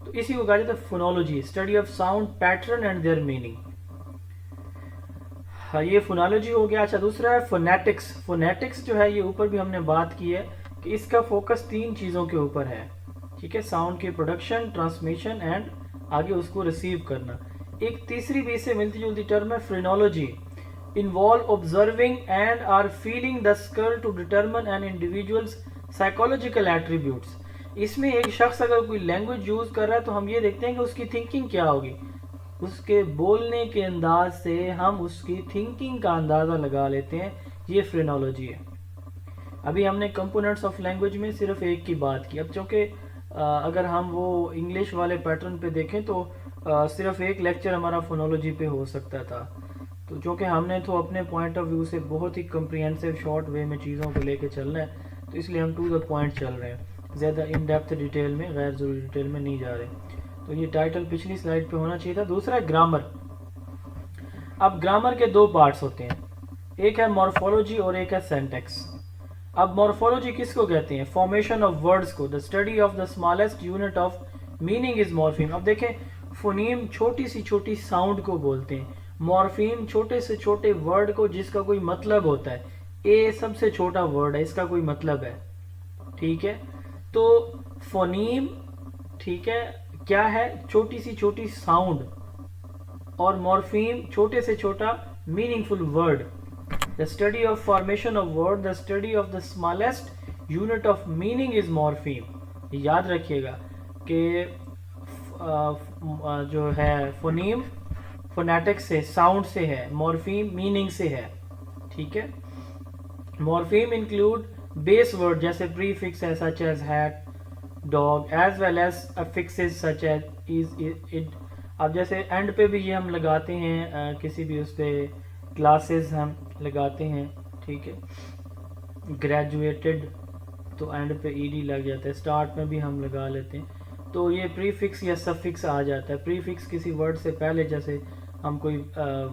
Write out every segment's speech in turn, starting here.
تو اسی کو کہا جاتا ہے phonology, study of sound pattern and their meaning. ہاں یہ فونالوجی ہو گیا. اچھا دوسرا ہے فونیٹکس. فونیٹکس جو ہے یہ اوپر بھی ہم نے بات کی ہے کہ اس کا فوکس 3 چیزوں کے اوپر ہے. ٹھیک ہے، ساؤنڈ کی پروڈکشن، ٹرانسمیشن اینڈ آگے اس کو ریسیو کرنا. ایک تیسری بھی اس سے ملتی جلتی ٹرم ہے phrenology, involve observing and or feeling the skull to determine an individual's psychological attributes. اس میں ایک شخص اگر کوئی لینگویج یوز کر رہا ہے تو ہم یہ دیکھتے ہیں کہ اس کی تھنکنگ کیا ہوگی. اس کے بولنے کے انداز سے ہم اس کی تھنکنگ کا اندازہ لگا لیتے ہیں. یہ فرینولوجی ہے. ابھی ہم نے کمپوننٹس آف لینگویج میں صرف ایک کی بات کی. اب چونکہ اگر ہم وہ انگلش والے پیٹرن پہ دیکھیں تو صرف ایک لیکچر ہمارا فونولوجی پہ ہو سکتا تھا. تو چونکہ ہم نے تو اپنے پوائنٹ آف ویو سے بہت ہی کمپریہنسو شارٹ وے میں چیزوں کو لے کے چلنا ہے، تو اس لیے ہم ٹو دا پوائنٹ چل رہے ہیں، زیادہ ان ڈیپتھ ڈیٹیل میں، غیر ضروری ڈیٹیل میں نہیں جا رہے. تو یہ ٹائٹل پچھلی سلائڈ پہ ہونا چاہیے تھا. دوسرا ہے گرامر. اب گرامر کے 2 پارٹس ہوتے ہیں، ایک ہے مورفولوجی اور ایک ہے سینٹیکس. اب مورفولوجی کس کو کہتے ہیں؟ فارمیشن آف ورڈز کو. The study of the smallest unit of meaning is morpheme. اب دیکھیں فونیم چھوٹی سی چھوٹی ساؤنڈ کو بولتے ہیں، مورفیم چھوٹے سے چھوٹے ورڈ کو جس کا کوئی مطلب ہوتا ہے. اے سب سے چھوٹا ورڈ ہے، اس کا کوئی مطلب ہے. ٹھیک ہے، تو فونیم ٹھیک ہے کیا ہے؟ چھوٹی سی چھوٹی ساؤنڈ. اور مورفیم چھوٹے سے چھوٹا meaningful word. The study of formation of word, the study of the smallest unit of meaning is morpheme. یاد رکھیے گا کہ جو ہے فونیم فونیٹک سے، ساؤنڈ سے ہے، مورفیم میننگ سے ہے. ٹھیک ہے، مورفیم انکلوڈ بیس ورڈ جیسے پری فکس ہے such as hat, dog, as well as affixes such as is, it. اب جیسے اینڈ پہ بھی یہ ہم لگاتے ہیں، کسی بھی اس پہ کلاسز ہم لگاتے ہیں. ٹھیک ہے، گریجویٹڈ تو اینڈ پہ ای ڈی لگ جاتا ہے، اسٹارٹ میں بھی ہم لگا لیتے ہیں. تو یہ پری فکس یا سفکس آ جاتا ہے. پری فکس کسی ورڈ سے پہلے جیسے ہم کوئی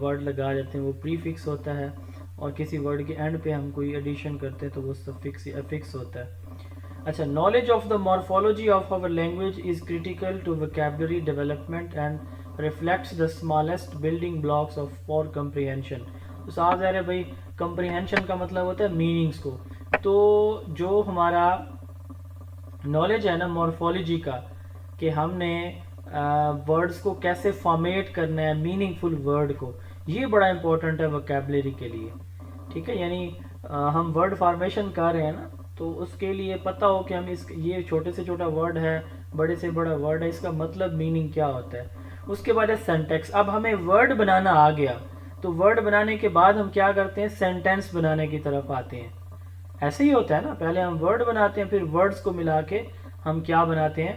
ورڈ لگا جاتے ہیں وہ پری فکس ہوتا ہے، اور کسی ورڈ کے اینڈ پہ ہم کوئی ایڈیشن کرتے ہیں تو وہ سفکس یا افکس ہوتا ہے. اچھا، knowledge of the morphology of our language is critical to vocabulary development and reflects the smallest building blocks of for comprehension. تو صاف ظاہر ہے بھائی کمپریہنشن کا مطلب ہوتا ہے میننگز کو. تو جو ہمارا نالج ہے نا مورفولوجی کا، کہ ہم نے ورڈز کو کیسے فارمیٹ کرنا ہے میننگ فل ورڈ کو، یہ بڑا امپورٹنٹ ہے ووکیبلری کے لیے. ٹھیک ہے، یعنی ہم ورڈ فارمیشن کر رہے ہیں نا، تو اس کے لیے پتہ ہو کہ ہم یہ چھوٹے سے چھوٹا ورڈ ہے، بڑے سے بڑا ورڈ ہے، اس کا مطلب میننگ کیا ہوتا ہے. اس کے بعد ہے سینٹیکس. اب ہمیں ورڈ بنانا آ گیا تو ورڈ بنانے کے بعد ہم کیا کرتے ہیں؟ سینٹینس بنانے کی طرف آتے ہیں. ایسے ہی ہوتا ہے نا، پہلے ہم ورڈ بناتے ہیں، پھر ورڈز کو ملا کے ہم کیا بناتے ہیں؟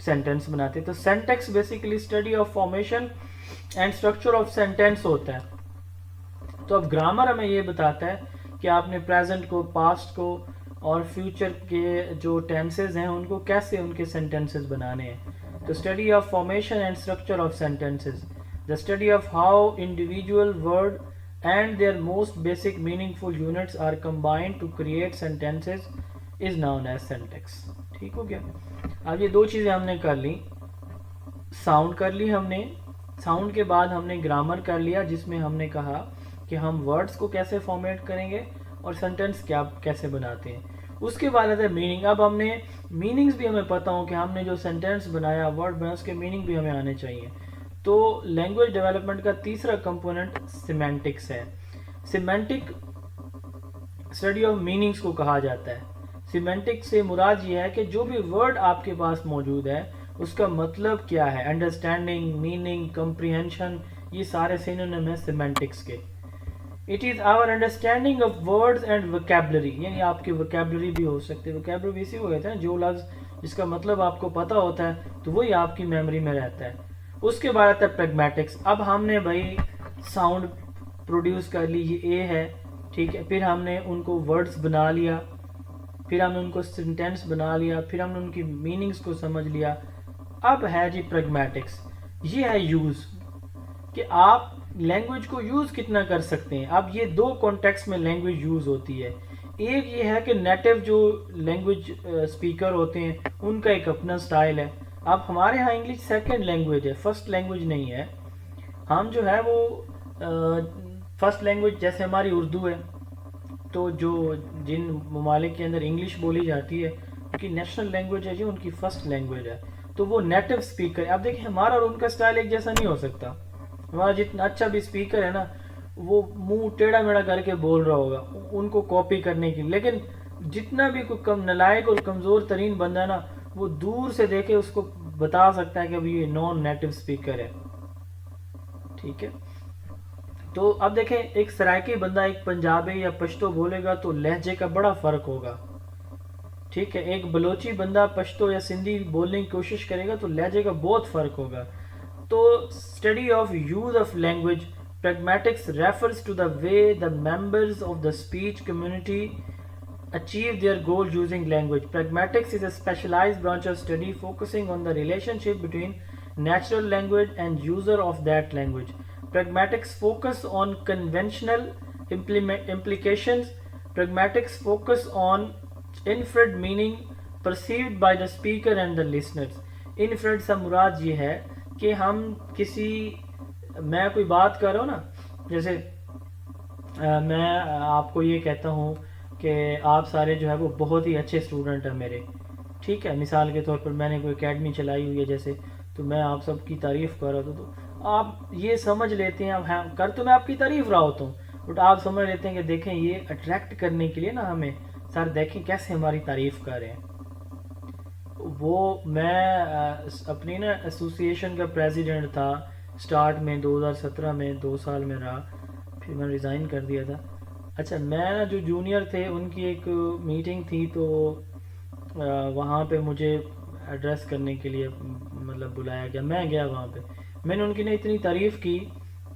سینٹینس بناتے ہیں. تو syntax basically study of formation and structure of sentence ہوتا ہے. تو اب گرامر ہمیں یہ بتاتا ہے کہ آپ نے پریزنٹ کو، پاسٹ کو اور فیوچر کے جو ٹینسز ہیں ان کو کیسے ان کے سینٹینسز بنانے ہیں. تو study of formation and structure of sentences, the study of how individual word and their most basic meaningful units are combined to create sentences is known as syntax. ٹھیک ہو گیا. اب یہ 2 چیزیں ہم نے کر لی، ساؤنڈ کر لی ہم نے، ساؤنڈ کے بعد ہم نے گرامر کر لیا جس میں ہم نے کہا کہ ہم ورڈز کو کیسے فارمیٹ کریں گے اور سینٹینس کیسے بناتے ہیں. اس کے بعد ہے میننگ. اب ہم نے میننگز بھی ہمیں پتہ ہو کہ ہم نے جو سینٹینس بنایا، ورڈ بنایا، اس کے میننگ بھی ہمیں آنے چاہیے. تو لینگویج ڈیولپمنٹ کا تیسرا کمپوننٹ سیمینٹکس ہے. سیمینٹک اسٹڈی آف میننگز کو کہا جاتا ہے. سیمینٹک سے مراد یہ ہے کہ جو بھی ورڈ آپ کے پاس موجود ہے اس کا مطلب کیا ہے. انڈرسٹینڈنگ، میننگ، کمپریہنشن، یہ سارے سینونیم ہیں سیمینٹکس کے. It is our understanding of words and vocabulary, یعنی آپ کی ویکیبلری بھی ہو سکتی ہے. ویکیبلری اسی کو کہتے ہیں جو لفظ جس کا مطلب آپ کو پتہ ہوتا ہے تو وہی آپ کی میموری میں رہتا ہے. اس کے بعد آتا ہے پریگمیٹکس. اب ہم نے بھائی ساؤنڈ پروڈیوس کر لی، یہ اے ہے، ٹھیک ہے، پھر ہم نے ان کو ورڈز بنا لیا، پھر ہم نے ان کو سینٹینس بنا لیا، پھر ہم نے ان کی میننگز کو سمجھ لیا. اب ہے جی پریگمیٹکس. یہ ہے یوز، کہ آپ لینگویج کو یوز کتنا کر سکتے ہیں. اب یہ 2 کانٹیکس میں لینگویج یوز ہوتی ہے. ایک یہ ہے کہ نیٹو جو لینگویج اسپیکر ہوتے ہیں ان کا ایک اپنا سٹائل ہے، اب ہمارے ہاں انگلش سیکنڈ لینگویج ہے، فرسٹ لینگویج نہیں ہے. ہم جو ہے وہ فرسٹ لینگویج جیسے ہماری اردو ہے، تو جو جن ممالک کے اندر انگلش بولی جاتی ہے ان کی نیشنل لینگویج ہے، جو ان کی فرسٹ لینگویج ہے، تو وہ نیٹو اسپیکر ہے. اب دیکھیں ہمارا اور ان کا سٹائل ایک جیسا نہیں ہو سکتا. ہمارا جتنا اچھا بھی اسپیکر ہے نا، وہ منہ ٹیڑھا میڑھا کر کے بول رہا ہوگا ان کو کاپی کرنے کی، لیکن جتنا بھی کوئی کم نالائق اور کمزور ترین بندہ ہے نا، وہ دور سے دیکھے اس کو بتا سکتا ہے کہ ابھی یہ نان نیٹو اسپیکر ہے. ٹھیک ہے. تو اب دیکھیں ایک سرائکی بندہ ایک پنجابی یا پشتو بولے گا تو لہجے کا بڑا فرق ہوگا. ٹھیک ہے. ایک بلوچی بندہ پشتو یا سندھی بولنے کی کوشش کرے گا تو لہجے کا بہت فرق ہوگا. تو study of use of language pragmatics refers to the way the members of the speech community achieve their goal using language. Pragmatics is a specialized branch of study focusing on the relationship between natural language and user of that language. Pragmatics focus on conventional implications. Pragmatics focus on inferred meaning perceived by the speaker and the listeners. Inferred سے مراد یہ ہے کہ ہم کسی، میں کوئی بات کر رہا ہوں نا، جیسے میں آپ کو یہ کہتا ہوں کہ آپ سارے جو ہے وہ بہت ہی اچھے اسٹوڈنٹ ہیں میرے. ٹھیک ہے. مثال کے طور پر میں نے کوئی اکیڈمی چلائی ہوئی ہے جیسے، تو میں آپ سب کی تعریف کر رہا تھا، تو آپ یہ سمجھ لیتے ہیں، اب کر تو میں آپ کی تعریف رہا ہوتا ہوں، بٹ آپ سمجھ لیتے ہیں کہ دیکھیں یہ اٹریکٹ کرنے کے لیے نا ہمیں سر دیکھیں کیسے ہماری تعریف کر رہے ہیں. وہ میں اپنی نا ایسوسیشن کا پریزیڈنٹ تھا سٹارٹ میں 2017 میں، 2 سال میں رہا، پھر میں ریزائن کر دیا تھا. اچھا، میں نا جو جونیئر تھے ان کی ایک میٹنگ تھی، تو وہاں پہ مجھے ایڈریس کرنے کے لیے مطلب بلایا گیا. میں گیا وہاں پہ، میں نے ان کی نا اتنی تعریف کی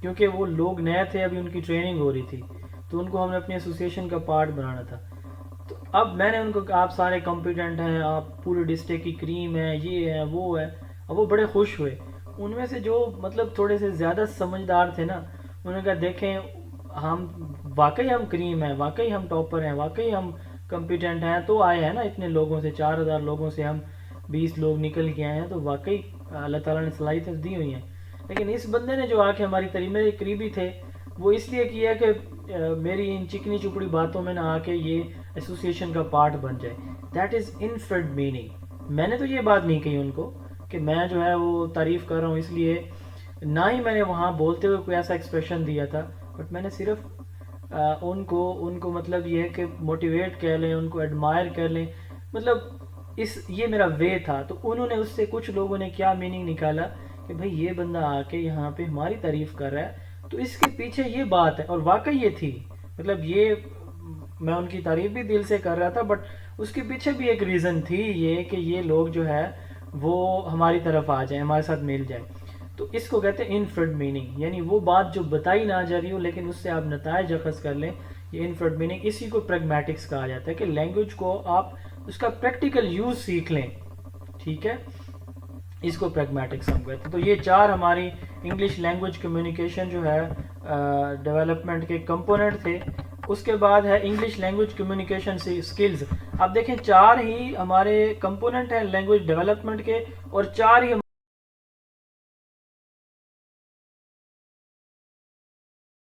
کیونکہ وہ لوگ نئے تھے، ابھی ان کی ٹریننگ ہو رہی تھی، تو ان کو ہم نے اپنی ایسوسیشن کا پارٹ بنانا تھا. تو اب میں نے ان کو کہا آپ سارے کمپیٹنٹ ہیں، آپ پورے ڈسٹرکٹ کی کریم ہے، یہ ہے وہ ہے. اب وہ بڑے خوش ہوئے. ان میں سے جو مطلب تھوڑے سے زیادہ سمجھدار تھے نا، انہوں نے کہا دیکھیں ہم واقعی ہم کریم ہیں، واقعی ہم ٹاپر ہیں، واقعی ہم کمپیٹنٹ ہیں، تو آئے ہیں نا اتنے لوگوں سے، 4000 لوگوں سے ہم 20 لوگ نکل کے آئے ہیں، تو واقعی اللہ تعالیٰ نے صلاحیتیں دی ہوئی ہیں. لیکن اس بندے نے جو آ کے ہماری تعریف، میرے قریبی تھے، وہ اس لیے کیا کہ میری ان چکنی چپڑی باتوں میں نہ آ کے یہ ایسوسیشن کا پارٹ بن جائے. That is infrared meaning. میں نے تو یہ بات نہیں کہی ان کو کہ میں جو ہے وہ تعریف کر رہا ہوں، اس لیے نہ ہی میں نے وہاں بولتے ہوئے کوئی ایسا ایکسپریشن دیا تھا، بٹ میں نے صرف ان کو مطلب یہ ہے کہ موٹیویٹ کر لیں، ان کو ایڈمائر کر لیں، مطلب یہ میرا وے تھا. تو انہوں نے اس سے کچھ لوگوں نے کیا میننگ نکالا کہ بھائی یہ بندہ آ کے یہاں پہ ہماری تعریف کر رہا ہے، تو اس کے پیچھے یہ بات ہے. اور واقعی یہ تھی، مطلب یہ میں ان کی تعریف بھی دل سے کر رہا تھا، بٹ اس کے پیچھے بھی ایک ریزن تھی یہ کہ یہ لوگ جو ہے وہ ہماری طرف آ جائیں، ہمارے ساتھ مل جائیں. تو اس کو کہتے ہیں انفرڈ میننگ، یعنی وہ بات جو بتائی نہ جا رہی ہو لیکن اس سے آپ نتائج اخذ کر لیں، یہ انفرڈ میننگ. اسی کو پریگمیٹکس کہا جاتا ہے کہ لینگویج کو آپ اس کا پریکٹیکل یوز سیکھ لیں. ٹھیک ہے. اس کو پریگمیٹکس ہم کہتے ہیں. تو یہ 4 ہماری انگلش لینگویج کمیونیکیشن جو ہے ڈیولپمنٹ کے کمپوننٹ تھے. اس کے بعد ہے انگلش لینگویج کمیونیکیشن سکلز. اب دیکھیں 4 ہی ہمارے کمپوننٹ ہیں لینگویج ڈیولپمنٹ کے، اور 4 ہی